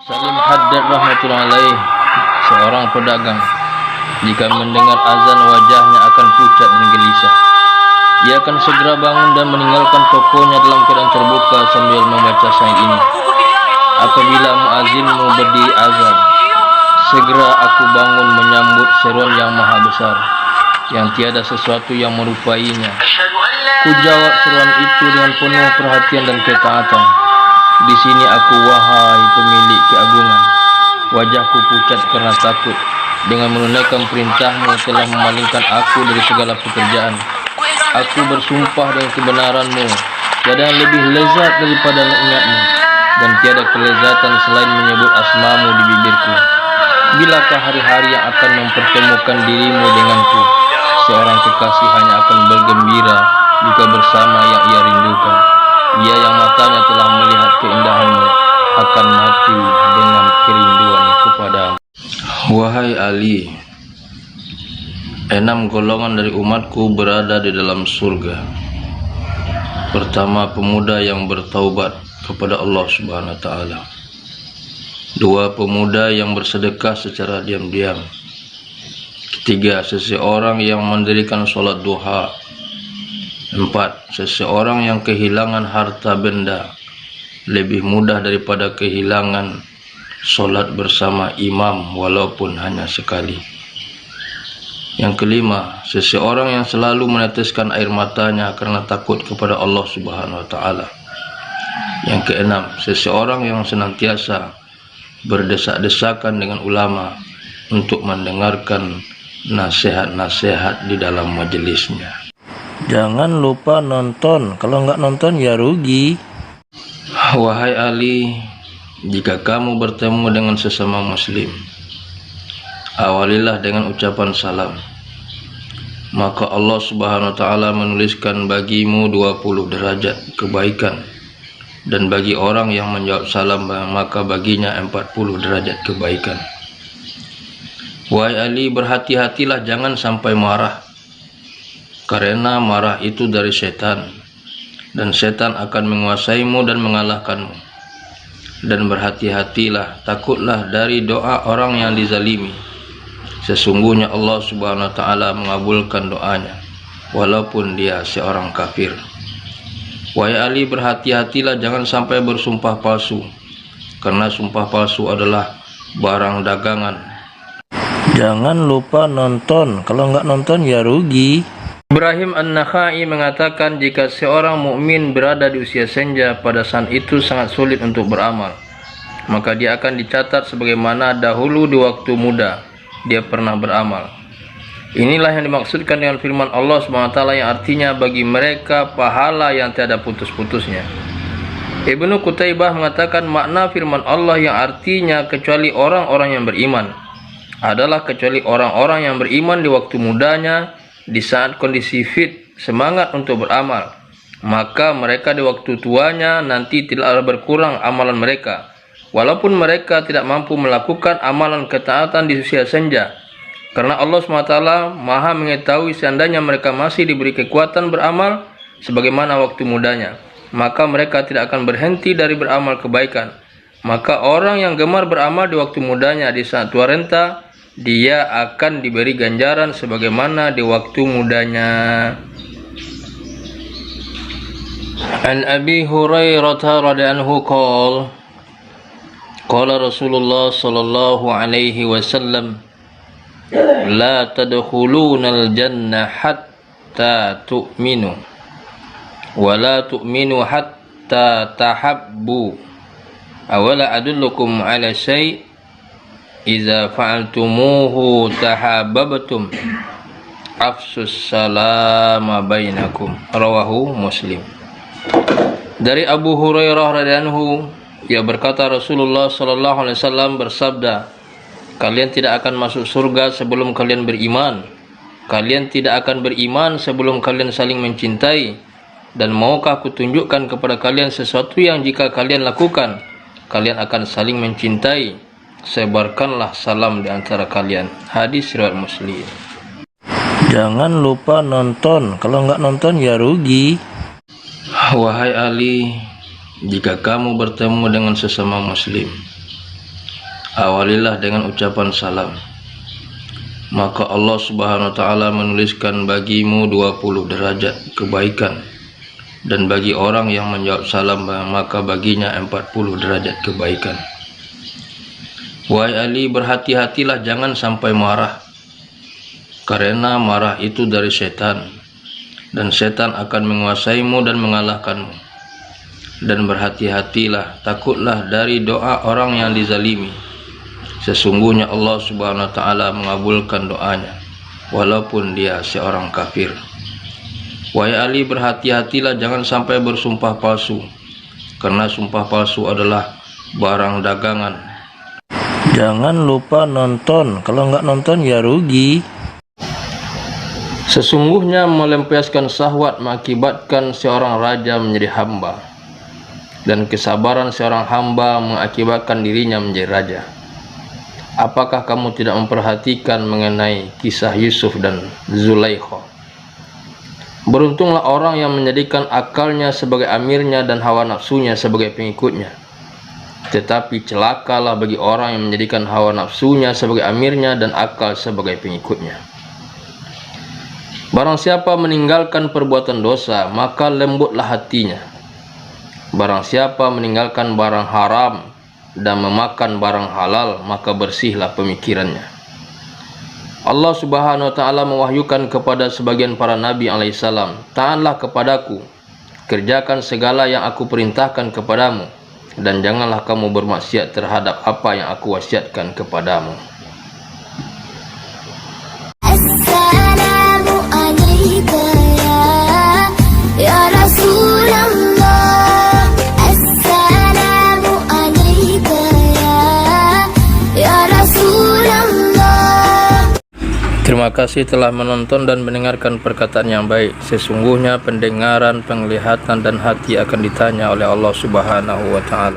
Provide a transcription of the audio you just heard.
Salim Haddad rahmatullahi alaih, seorang pedagang, jika mendengar azan wajahnya akan pucat dan gelisah. Ia akan segera bangun dan meninggalkan tokonya dalam keadaan terbuka sambil membaca syair ini. Apabila muazzinmu berdiri azan, segera aku bangun menyambut seruan yang maha besar, yang tiada sesuatu yang merupainya. Ku jawab seruan itu dengan penuh perhatian dan ketaatan. Di sini aku, wahai pemilik keagungan, wajahku pucat karena takut. Dengan menunaikan perintahmu telah memalingkan aku dari segala pekerjaan. Aku bersumpah dengan kebenaranmu, tiada yang lebih lezat daripada mengingatmu, dan tiada kelezatan selain menyebut asmamu di bibirku. Bilakah hari-hari yang akan mempertemukan dirimu denganku? Seorang kekasih hanya akan bergembira jika bersama yang ia rindukan. Ia yang matanya telah melihat keindahanmu akan mati dengan kerinduan kepadamu. Wahai Ali, 6 golongan dari umatku berada di dalam surga. Pertama, pemuda yang bertaubat kepada Allah Subhanahu wa taala. 2, pemuda yang bersedekah secara diam-diam. 3, seseorang yang mendirikan sholat duha. 4, seseorang yang kehilangan harta benda lebih mudah daripada kehilangan sholat bersama imam walaupun hanya sekali. Yang kelima, seseorang yang selalu meneteskan air matanya karena takut kepada Allah Subhanahu wa taala. Yang keenam, seseorang yang senantiasa berdesak-desakan dengan ulama untuk mendengarkan nasihat-nasihat di dalam majelisnya. Jangan lupa nonton, kalau nggak nonton ya rugi. Wahai Ali, jika kamu bertemu dengan sesama muslim, awalilah dengan ucapan salam. Maka Allah Subhanahu wa taala menuliskan bagimu 20 derajat kebaikan, dan bagi orang yang menjawab salam maka baginya 40 derajat kebaikan. Wahai Ali, berhati-hatilah jangan sampai marah, karena marah itu dari setan, dan setan akan menguasaimu dan mengalahkanmu. Dan berhati-hatilah, takutlah dari doa orang yang dizalimi. Sesungguhnya Allah Subhanahu wa taala mengabulkan doanya walaupun dia seorang kafir. Wahai Ali, berhati-hatilah jangan sampai bersumpah palsu, karena sumpah palsu adalah barang dagangan. Jangan lupa nonton, kalau nggak nonton ya rugi. Ibrahim An-Nakhai mengatakan, jika seorang mukmin berada di usia senja, pada saat itu sangat sulit untuk beramal, maka dia akan dicatat sebagaimana dahulu di waktu muda dia pernah beramal. Inilah yang dimaksudkan dengan firman Allah SWT yang artinya bagi mereka pahala yang tiada putus-putusnya. Ibnu Qutaibah mengatakan makna firman Allah yang artinya kecuali orang-orang yang beriman adalah kecuali orang-orang yang beriman di waktu mudanya, di saat kondisi fit, semangat untuk beramal, maka mereka di waktu tuanya nanti tidaklah berkurang amalan mereka, walaupun mereka tidak mampu melakukan amalan ketaatan di usia senja, karena Allah SWT maha mengetahui seandainya mereka masih diberi kekuatan beramal sebagaimana waktu mudanya, maka mereka tidak akan berhenti dari beramal kebaikan. Maka orang yang gemar beramal di waktu mudanya, di saat tua renta, dia akan diberi ganjaran sebagaimana di waktu mudanya. An Abi Hurairah radhiyallahu anhu qala Rasulullah sallallahu alaihi wasallam, la tadkhulunal jannah hatta tu'minu wa la tu'minu hatta tahabbu. Awala adullukum ala syai' iza fa'altumuhu tahabbabtum afsus salama bainakum. Rawahu Muslim. Dari Abu Hurairah radhiyallahu anhu, ia berkata, Rasulullah sallallahu alaihi wasallam bersabda, kalian tidak akan masuk surga sebelum kalian beriman. Kalian tidak akan beriman sebelum kalian saling mencintai. Dan maukah aku tunjukkan kepada kalian sesuatu yang jika kalian lakukan, kalian akan saling mencintai? Sebarkanlah salam di antara kalian. Hadis riwayat Muslim. Jangan lupa nonton, kalau nggak nonton ya rugi. Wahai Ali, jika kamu bertemu dengan sesama muslim, awalilah dengan ucapan salam. Maka Allah Subhanahu wa taala menuliskan bagimu 20 derajat kebaikan, dan bagi orang yang menjawab salam maka baginya 40 derajat kebaikan. Wahai Ali, berhati-hatilah jangan sampai marah, karena marah itu dari setan, dan setan akan menguasaimu dan mengalahkanmu. Dan berhati-hatilah, takutlah dari doa orang yang dizalimi. Sesungguhnya Allah Subhanahu wa taala mengabulkan doanya walaupun dia seorang kafir. Wahai Ali, berhati-hatilah jangan sampai bersumpah palsu, karena sumpah palsu adalah barang dagangan. Jangan lupa nonton, kalau nggak nonton ya rugi. Sesungguhnya melampiaskan syahwat mengakibatkan seorang raja menjadi hamba, dan kesabaran seorang hamba mengakibatkan dirinya menjadi raja. Apakah kamu tidak memperhatikan mengenai kisah Yusuf dan Zulaikha? Beruntunglah orang yang menjadikan akalnya sebagai amirnya dan hawa nafsunya sebagai pengikutnya. Tetapi celakalah bagi orang yang menjadikan hawa nafsunya sebagai amirnya dan akal sebagai pengikutnya. Barang siapa meninggalkan perbuatan dosa, maka lembutlah hatinya. Barang siapa meninggalkan barang haram dan memakan barang halal, maka bersihlah pemikirannya. Allah Subhanahu wa taala mewahyukan kepada sebagian para nabi alaihissalam, "Taatlah kepadaku, kerjakan segala yang aku perintahkan kepadamu, dan janganlah kamu bermaksiat terhadap apa yang aku wasiatkan kepadamu." Assalamu alayka ya Rasulullah. Assalamu alayka ya Rasulullah. Terima kasih telah menonton dan mendengarkan perkataan yang baik. Sesungguhnya pendengaran, penglihatan, dan hati akan ditanya oleh Allah Subhanahu wa taala.